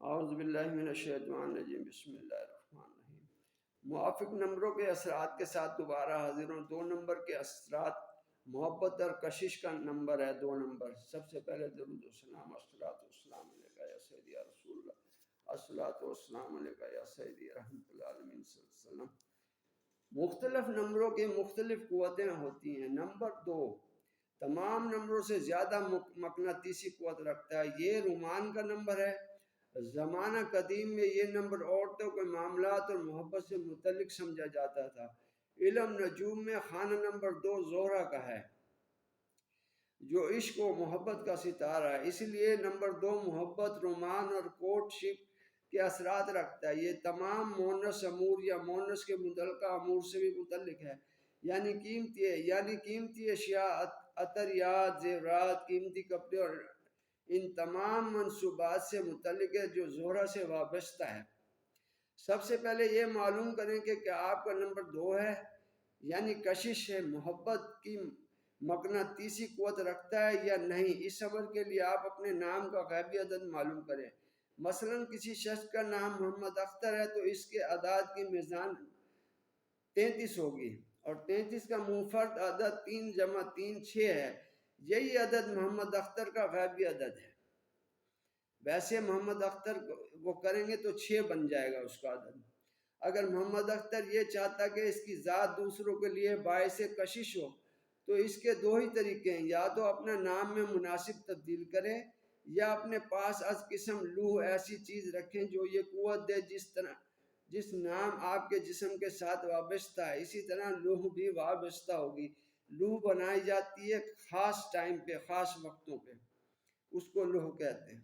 اعوذ باللہ من الشیطان الرجیم، بسم اللہ الرحمن الرحیم۔ موافق نمبروں کے اثرات کے ساتھ دوبارہ حاضر ہوں۔ 2 نمبر کے اثرات محبت اور کشش کا نمبر ہے 2 نمبر۔ سب سے پہلے درود و سلام، الصلاۃ والسلام علیکہ یا سیدی یا رسول اللہ، الصلاۃ والسلام علیکہ یا سیدی رحمۃ العالمین صلی اللہ علیہ وسلم۔ مختلف نمبروں کی مختلف قوتیں ہوتی ہیں۔ نمبر 2 تمام نمبروں سے زیادہ مقناطیسی قوت رکھتا ہے۔ یہ رومان کا نمبر ہے۔ زمانہ قدیم میں یہ نمبر عورتوں کے معاملات اور محبت سے متعلق سمجھا جاتا تھا۔ علم نجوم میں خانہ نمبر 2 زہرہ کا ہے، جو عشق و محبت کا ستارہ ہے، اس لیے نمبر 2 محبت، رومان اور کورٹ شپ کے اثرات رکھتا ہے۔ یہ تمام مونس امور یا مونس کے متعلقہ امور سے بھی متعلق ہے، یعنی قیمتی اشیاء، عطریات، زیورات، قیمتی کپڑے اور ان تمام منصوبات سے متعلق ہے جو زہرہ سے وابستہ ہے۔ سب سے پہلے یہ معلوم کریں کہ کیا آپ کا نمبر 2 ہے، یعنی کشش ہے، محبت کی مقناطیسی قوت رکھتا ہے یا نہیں۔ اس عمل کے لیے آپ اپنے نام کا غیبی عدد معلوم کریں۔ مثلا کسی شخص کا نام محمد اختر ہے تو اس کے اعداد کی میزان 33 ہوگی، اور 33 کا منفرد عدد 3 جمع 3 6 ہے۔ یہی عدد محمد اختر کا غیبی عدد ہے۔ ویسے محمد اختر وہ کریں گے تو 6 بن جائے گا اس کا عدد۔ اگر محمد اختر یہ چاہتا کہ اس کی ذات دوسروں کے لیے باعث کشش ہو تو اس کے 2 ہی طریقے ہیں، یا تو اپنا نام میں مناسب تبدیل کرے یا اپنے پاس از قسم لوح ایسی چیز رکھیں جو یہ قوت دے جس نام آپ کے جسم کے ساتھ وابستہ ہے، اسی طرح لوح بھی وابستہ ہوگی۔ لوح بنائی جاتی ہے خاص ٹائم پہ، خاص وقتوں پہ، اس کو لوح کہتے ہیں۔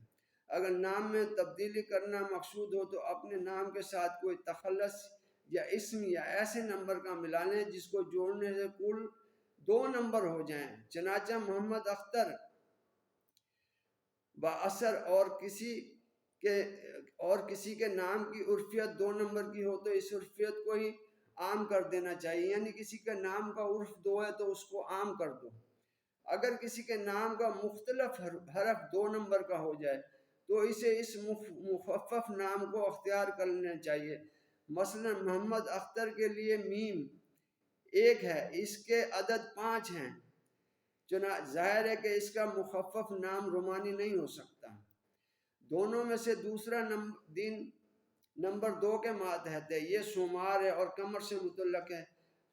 اگر نام میں تبدیلی کرنا مقصود ہو تو اپنے نام کے ساتھ کوئی تخلص یا اسم یا ایسے نمبر کا ملا لیں جس کو جوڑنے سے کل 2 نمبر ہو جائیں۔ چنانچہ محمد اختر باثر اور کسی کے نام کی عرفیت 2 نمبر کی ہو تو اس عرفیت کو ہی عام کر دینا چاہیے، یعنی کسی کے نام کا عرف 2 ہے تو اس کو عام کر دو۔ اگر کسی کے نام کا مختلف حرف 2 نمبر کا ہو جائے تو اسے اس مخفف نام کو اختیار کر لینا چاہیے۔ مثلا محمد اختر کے لیے میم 1 ہے، اس کے عدد 5 ہیں، ظاہر ہے کہ اس کا مخفف نام رومانی نہیں ہو سکتا۔ دونوں میں سے دوسرا دن نمبر 2 کے ماتحت ہے، یہ سومار ہے اور قمر سے متعلق ہے۔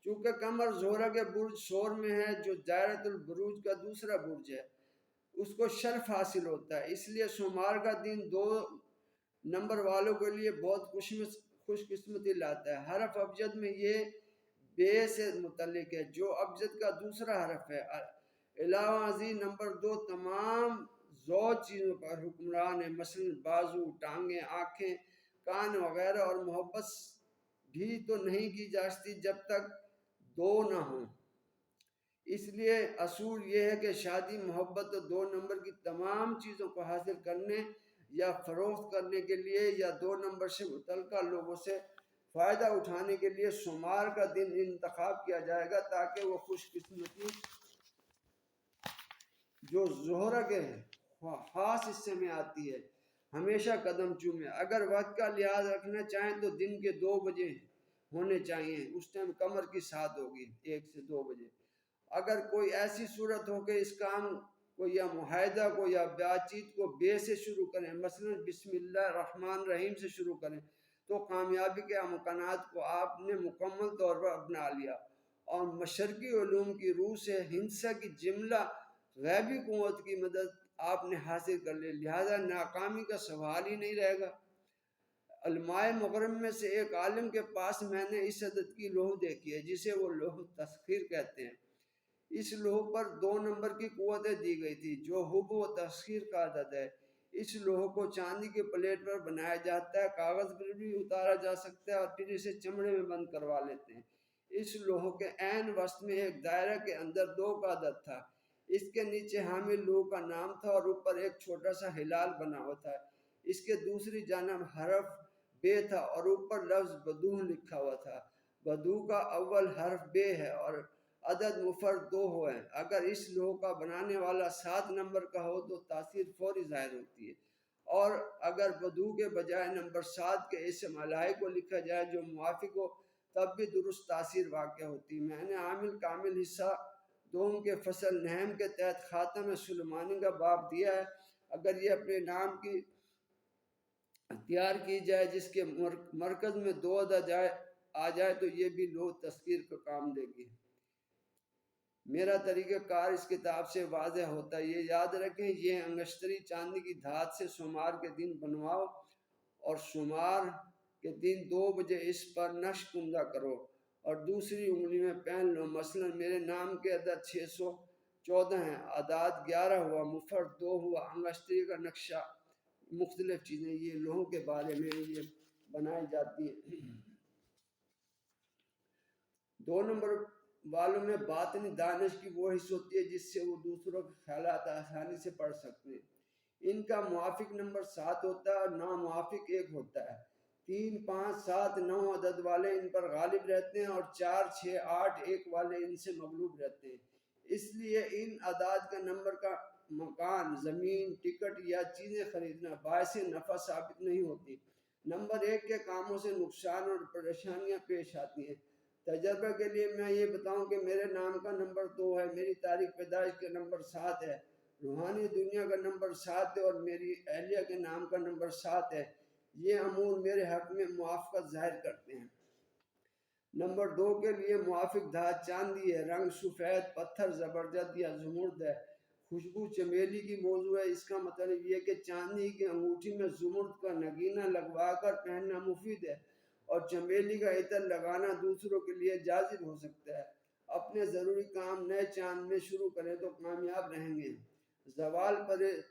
چونکہ قمر زہرہ کے برج ثور میں ہے جو دائرۃ البروج کا دوسرا برج ہے، اس کو شرف حاصل ہوتا ہے، اس لیے سومار کا دن 2 نمبر والوں کے لیے بہت خوش قسمتی لاتا ہے۔ حرف ابجد میں یہ بے سے متعلق ہے جو ابجد کا دوسرا حرف ہے۔ علاوہ ازیں نمبر 2 تمام زوج چیزوں پر حکمران ہے، مثلا بازو، ٹانگیں، آنکھیں، کان وغیرہ، اور محبت بھی تو نہیں کی جا سکتی جب تک 2 نہ ہوں۔ اس لیے اصول یہ ہے کہ شادی محبت اور 2 نمبر کی تمام چیزوں کو حاصل کرنے یا فروخت کرنے کے لیے یا 2 نمبر سے متعلقہ لوگوں سے فائدہ اٹھانے کے لیے سومار کا دن انتخاب کیا جائے گا تاکہ وہ خوش قسمتی جو زہرہ کے خاص حصے میں آتی ہے ہمیشہ قدم چومے۔ اگر وقت کا لحاظ رکھنا چاہیں تو دن کے 2 بجے ہونے چاہیے، اس ٹائم قمر کی سات ہوگی 1 سے 2 بجے۔ اگر کوئی ایسی صورت ہو کہ اس کام کو یا معاہدہ کو یا بات چیت کو بے سے شروع کریں، مثلا بسم اللہ الرحمن الرحیم سے شروع کریں، تو کامیابی کے امکانات کو آپ نے مکمل طور پر اپنا لیا، اور مشرقی علوم کی روح سے ہندسہ کی جملہ غیبی قوت کی مدد آپ نے حاصل کر لی، لہذا ناکامی کا سوال ہی نہیں رہے گا۔ علماء مغرب میں سے ایک عالم کے پاس میں نے اس عدد کی لوح دیکھی ہے جسے وہ لوح تسخیر کہتے ہیں۔ اس لوح پر 2 نمبر کی قوتیں دی گئی تھی جو حب و تسخیر کا عدد ہے۔ اس لوح کو چاندی کی پلیٹ پر بنایا جاتا ہے، کاغذ پر بھی اتارا جا سکتا ہے اور پھر اسے چمڑے میں بند کروا لیتے ہیں۔ اس لوح کے عین وسط میں ایک دائرہ کے اندر 2 کا عدد تھا، اس کے نیچے حامل لوح کا نام تھا اور اوپر ایک چھوٹا سا ہلال بنا ہوا تھا، اس کے دوسری جانب حرف بے تھا اور اوپر لفظ بدوح لکھا ہوا تھا۔ بدوح کا اول حرف بے ہے اور عدد مفرد 2 ہے۔ اگر اس لوح کا بنانے والا 7 نمبر کا ہو تو تاثیر فوری ظاہر ہوتی ہے، اور اگر بدو کے بجائے نمبر 7 کے اسم الہی کو لکھا جائے جو موافق ہو تب بھی درست تاثیر واقع ہوتی۔ میں نے عامل کامل حصہ دوم کے فصل نحم کے تحت خاتم سلیمانی کا باب دیا ہے۔ اگر یہ اپنے نام کی تیار کی جائے جس کے مرکز میں 2 عدد آ جائے تو یہ بھی لوح تذکیر کا کام دے گی۔ میرا طریقہ کار اس کتاب سے واضح ہوتا ہے۔ یہ یاد رکھیں، یہ انگشتری چاندی کی دھات سے سوموار کے دن بنواؤ اور سوموار کے دن 2 بجے اس پر نقش کندہ کرو اور دوسری انگلی میں پہن لو۔ مثلا میرے نام کے عدد 614 ہیں، اعداد 11 ہوا، مفرد 2 ہوا، انگشتری کا نقشہ، مختلف چیزیں، یہ لوحوں کے بارے میں یہ بنائی جاتی ہیں۔ 2 نمبر والوں میں باطنی دانش کی وہ حص ہوتی ہے جس سے وہ دوسروں کے خیالات آسانی سے پڑھ سکتے ہیں۔ ان کا موافق نمبر 7 ہوتا ہے اور ناموافق 1 ہوتا ہے۔ 3، 5، 7، 9 عدد والے ان پر غالب رہتے ہیں اور 4، 6، 8، 1 والے ان سے مغلوب رہتے ہیں۔ اس لیے ان اعداد کا نمبر کا مکان، زمین، ٹکٹ یا چیزیں خریدنا باعث نفع ثابت نہیں ہوتی۔ نمبر 1 کے کاموں سے نقصان اور پریشانیاں پیش آتی ہیں۔ تجربہ کے لیے میں یہ بتاؤں کہ میرے نام کا نمبر 2 ہے، میری تاریخ پیدائش کا نمبر 7 ہے، روحانی دنیا کا نمبر 7 ہے اور میری اہلیہ کے نام کا نمبر 7 ہے۔ یہ امور میرے حق میں موافقت ظاہر کرتے ہیں۔ نمبر 2 کے لیے موافق دھات چاندی ہے، رنگ سفید، پتھر زبرجد یا زمرد ہے، خوشبو چمیلی کی موضوع ہے۔ اس کا مطلب یہ کہ چاندی کی انگوٹھی میں زمرد کا نگینہ لگوا کر پہننا مفید ہے اور چمیلی کا عطر لگانا دوسروں کے لیے جاذب ہو سکتا ہے۔ اپنے ضروری کام نئے چاند میں شروع کریں تو کامیاب رہیں گے۔ زوال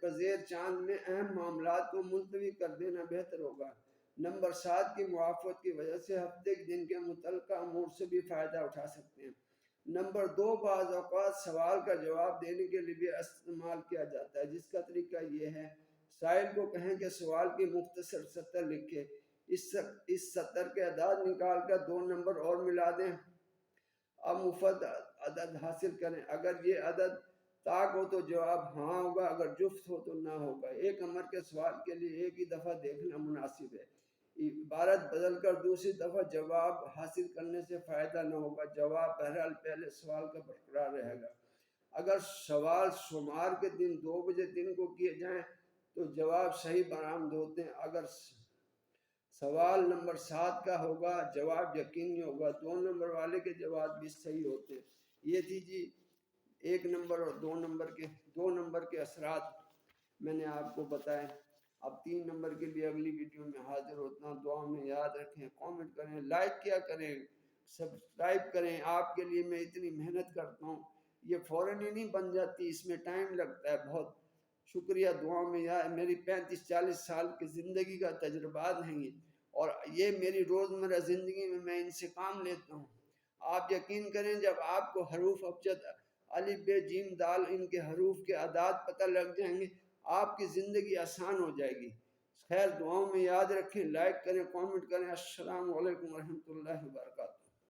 پذیر چاند میں اہم معاملات کو ملتوی کر دینا بہتر ہوگا۔ نمبر 7 کی موافقت کی وجہ سے ہفتے کے دن کے متعلقہ امور سے بھی فائدہ اٹھا سکتے ہیں۔ نمبر 2 بعض اوقات سوال کا جواب دینے کے لیے بھی استعمال کیا جاتا ہے، جس کا طریقہ یہ ہے، سائل کو کہیں کہ سوال کی مختصر سطر لکھے، اس سطر کے اعداد نکال کر 2 نمبر اور ملا دیں، اب مفرد عدد حاصل کریں۔ اگر یہ عدد طاق ہو تو جواب ہاں ہوگا، اگر جفت ہو تو نہ ہوگا۔ ایک امر کے سوال کے لیے ایک ہی دفعہ دیکھنا مناسب ہے، عبارت بدل کر دوسری دفعہ جواب حاصل کرنے سے فائدہ نہ ہوگا، جواب بہرحال پہلے سوال کا برقرار رہے گا۔ اگر سوال سوموار کے دن 2 بجے دن کو کیے جائیں تو جواب صحیح برآمد ہوتے ہیں۔ اگر سوال نمبر 7 کا ہوگا جواب یقینی ہوگا، 2 نمبر والے کے جواب بھی صحیح ہوتے ہیں۔ یہ تھی جی 1 نمبر اور 2 نمبر کے اثرات میں نے آپ کو بتائے۔ اب 3 نمبر کے لیے اگلی ویڈیو میں حاضر ہوتا ہوں۔ دعا میں یاد رکھیں، کامنٹ کریں، لائک کیا کریں، سبسکرائب کریں۔ آپ کے لیے میں اتنی محنت کرتا ہوں، یہ فوراً ہی نہیں بن جاتی، اس میں ٹائم لگتا ہے بہت۔ شکریہ، دعا میں یاد، میری 35-40 سال کی زندگی کا تجربات ہیں یہ، اور یہ میری روزمرہ زندگی میں میں ان سے کام لیتا ہوں۔ آپ یقین کریں جب آپ کو حروف ابجد الف ب ج د ان کے حروف کے اعداد پتہ لگ جائیں گے، آپ کی زندگی آسان ہو جائے گی۔ خیر، دعاؤں میں یاد رکھیں، لائک کریں، کامنٹ کریں۔ السلام علیکم ورحمۃ اللہ وبرکاتہ۔